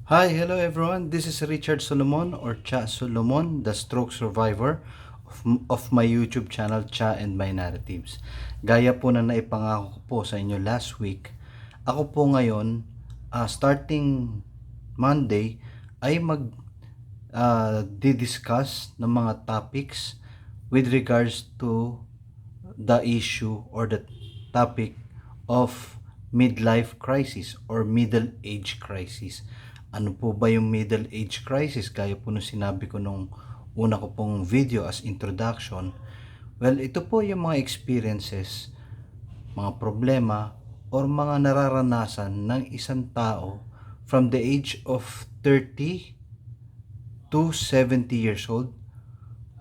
Hi, hello everyone. This is Richard Solomon or Cha Solomon, the stroke survivor of my YouTube channel Cha and My Narratives. Gaya po na naipangako ko po sa inyo last week, ako po ngayon, starting Monday, ay di-discuss ng mga topics with regards to the issue or the topic of midlife crisis or middle age crisis. Ano po ba yung middle age crisis? Gaya po nung sinabi ko nung una ko pong video as introduction. Well, ito po yung mga experiences, mga problema, or mga nararanasan ng isang tao from the age of 30 to 70 years old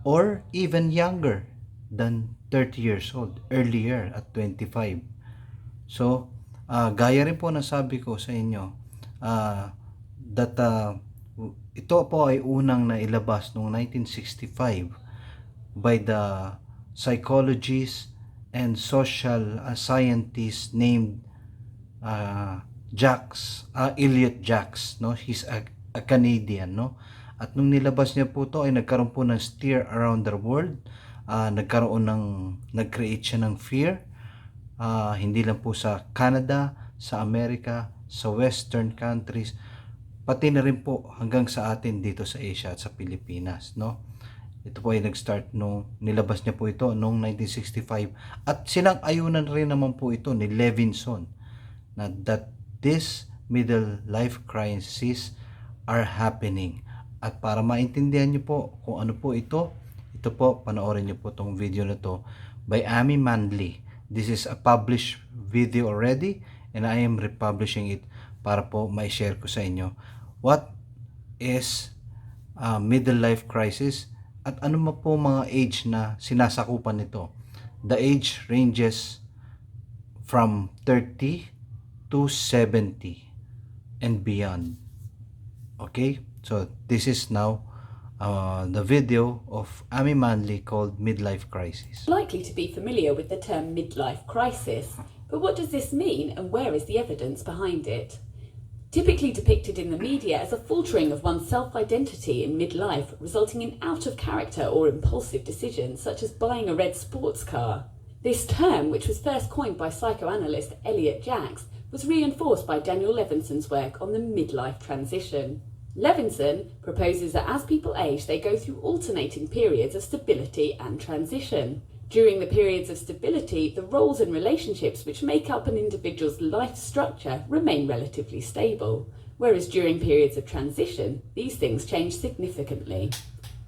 or even younger than 30 years old, earlier at 25. So, gaya rin po na sabi ko sa inyo, that ito po ay unang nailabas noong 1965 by the psychologist and social scientist named Elliot Jacques, no? He's a Canadian, no? At nung nilabas niya po to ay nagkaroon po ng stir around the world. Nag-create siya ng fear, hindi lang po sa Canada, sa America, sa Western countries, pati na rin po hanggang sa atin dito sa Asia at sa Pilipinas, no? Ito po ay nag-start nung nilabas niya po ito noong 1965 at silang ayunan rin naman po ito ni Levinson na that this middle life crisis are happening. At para maintindihan niyo po kung ano po ito po, panoorin niyo po tong video na to by Amy Manley. This is a published video already and I am republishing it para po ma-share ko sa inyo what is middle life crisis at ano mo po mga age na sinasakupan nito. The age ranges from 30 to 70 and beyond. Okay, so this is now the video of Amy Manley called Midlife Crisis. Likely to be familiar with the term midlife crisis, but what does this mean and where is the evidence behind it? Typically depicted in the media as a faltering of one's self-identity in midlife, resulting in out-of-character or impulsive decisions such as buying a red sports car. This term, which was first coined by psychoanalyst Elliot Jacques, was reinforced by Daniel Levinson's work on the midlife transition. Levinson proposes that as people age, they go through alternating periods of stability and transition. During the periods of stability, the roles and relationships which make up an individual's life structure remain relatively stable, whereas during periods of transition, these things change significantly.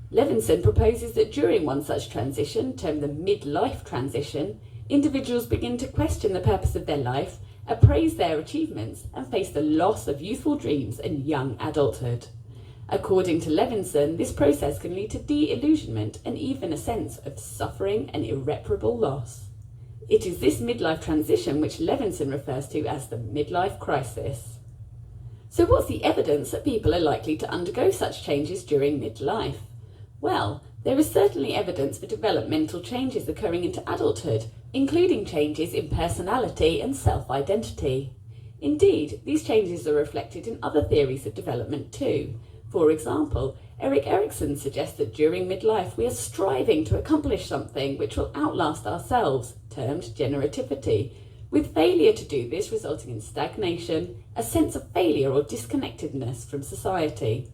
Levinson proposes that during one such transition, termed the midlife transition, individuals begin to question the purpose of their life, appraise their achievements, and face the loss of youthful dreams and young adulthood. According to Levinson, this process can lead to de-illusionment and even a sense of suffering and irreparable loss. It is this midlife transition which Levinson refers to as the midlife crisis. So what's the evidence that people are likely to undergo such changes during midlife? Well, there is certainly evidence for developmental changes occurring into adulthood, including changes in personality and self-identity. Indeed, these changes are reflected in other theories of development too. For example, Erikson suggests that during midlife we are striving to accomplish something which will outlast ourselves, termed generativity, with failure to do this resulting in stagnation, a sense of failure or disconnectedness from society.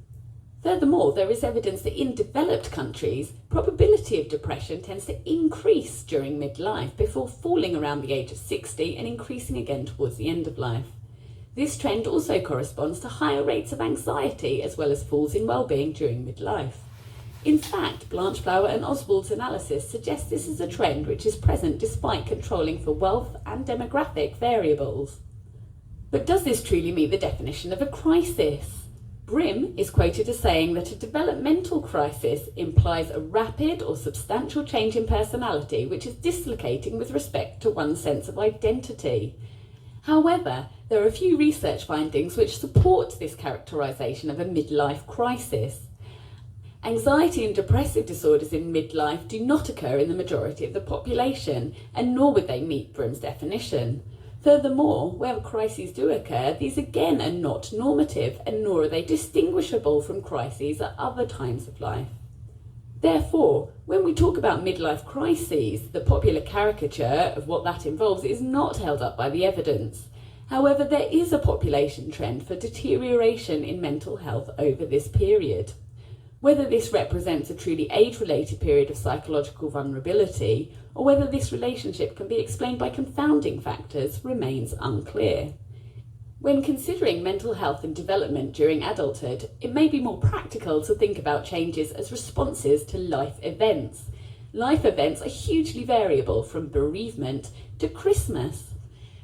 Furthermore, there is evidence that in developed countries, probability of depression tends to increase during midlife before falling around the age of 60 and increasing again towards the end of life. This trend also corresponds to higher rates of anxiety as well as falls in well-being during midlife. In fact, Blanchflower and Oswald's analysis suggests this is a trend which is present despite controlling for wealth and demographic variables. But does this truly meet the definition of a crisis? Brim is quoted as saying that a developmental crisis implies a rapid or substantial change in personality which is dislocating with respect to one's sense of identity. However, there are a few research findings which support this characterization of a midlife crisis. Anxiety and depressive disorders in midlife do not occur in the majority of the population, and nor would they meet Brim's definition. Furthermore, where crises do occur, these again are not normative, and nor are they distinguishable from crises at other times of life. Therefore, when we talk about midlife crises, the popular caricature of what that involves is not held up by the evidence. However, there is a population trend for deterioration in mental health over this period. Whether this represents a truly age-related period of psychological vulnerability, or whether this relationship can be explained by confounding factors, remains unclear. When considering mental health and development during adulthood, it may be more practical to think about changes as responses to life events. Life events are hugely variable, from bereavement to Christmas.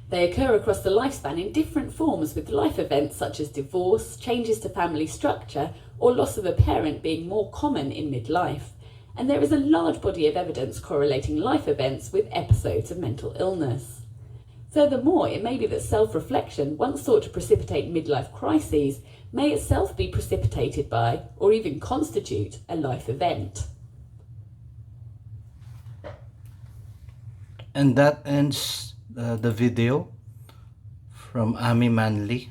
They occur across the lifespan in different forms, with life events such as divorce, changes to family structure, or loss of a parent being more common in midlife. And there is a large body of evidence correlating life events with episodes of mental illness. Furthermore, it may be that self-reflection, once thought to precipitate midlife crises, may itself be precipitated by, or even constitute, a life event. And that ends the video from Ami Manley.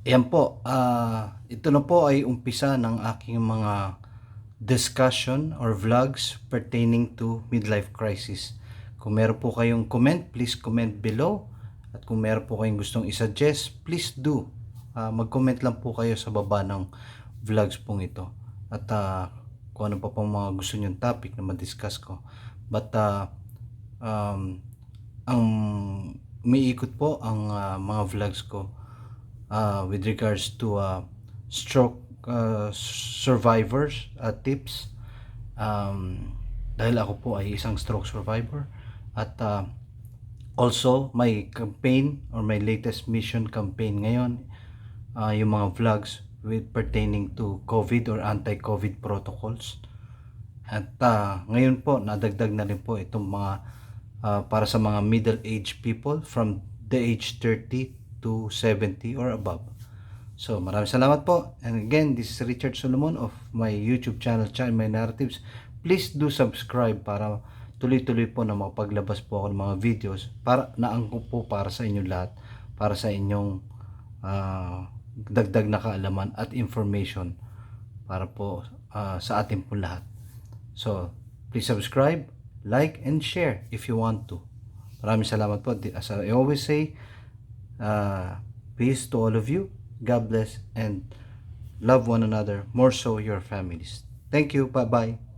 Yan po, ito na po ay umpisa ng aking mga discussion or vlogs pertaining to midlife crisis. Kung meron po kayong comment, please comment below. At kung meron po kayong gustong isuggest, please do. Mag-comment lang po kayo sa baba ng vlogs pong ito. At kung ano pa pong mga gusto nyong topic na ma-discuss ko. But ang umiikot po ang mga vlogs ko with regards to stroke survivors tips, dahil ako po ay isang stroke survivor. At also my campaign or my latest mission campaign ngayon, yung mga vlogs with pertaining to COVID or anti-COVID protocols. At ngayon po nadagdag na rin po itong mga para sa mga middle-aged people from the age 30 to 70 or above. So maraming salamat po. And again, this is Richard Solomon of my YouTube channel, Child My Narratives. Please do subscribe para tuloy-tuloy po na mapaglabas po ako ng mga videos para naangkop po para sa inyo lahat, para sa inyong dagdag na kaalaman at information para po sa atin po lahat. So please subscribe, like, and share if you want to. Maraming salamat po. As I always say, peace to all of you. God bless and love one another, more so your families. Thank you. Bye-bye.